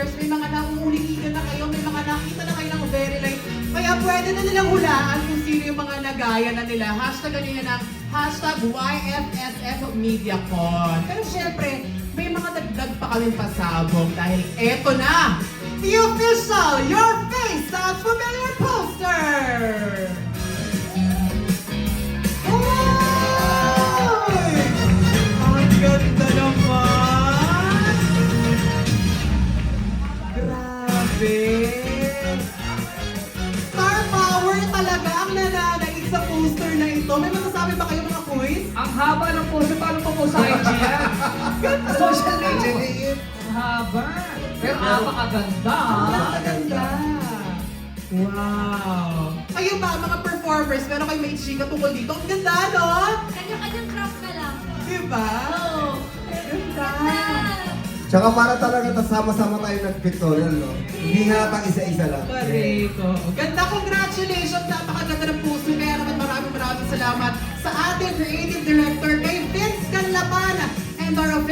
years, may mga nauuligigan na kayo, may mga nakita na kayo ng very light. Kaya pwede na nilang hulaan kung sino yung mga nagaya na nila. Hashtag ano yan ang hashtag YFSF MediaCon. Pero syempre, may mga dagdag pa kaming pasabog dahil eto na! The official Your Face Sounds Familiar poster! Ay! Ang ganda naman! Grabe! Star power talaga ang nananaig sa poster na ito. May masasabi ba kayo mga quiz? Ang haba ng poster, paano pa po sa IG yan? Social media. Ang haba. Pero napakaganda. Napakaganda! Wow! Kayo ba, mga performers, meron kayo may chika tungkol dito? Ang ganda, no? Kanya-kanyang craft na lang. Diba? Oo. Ganda! Tsaka para talaga sama-sama tayo nag-pictorial, no? Hindi halatang isa-isa lang. Correct. Ganda, congratulations! Napakaganda ng puso. Kaya naman maraming salamat sa ating creative director kay Vince Canlapan and our official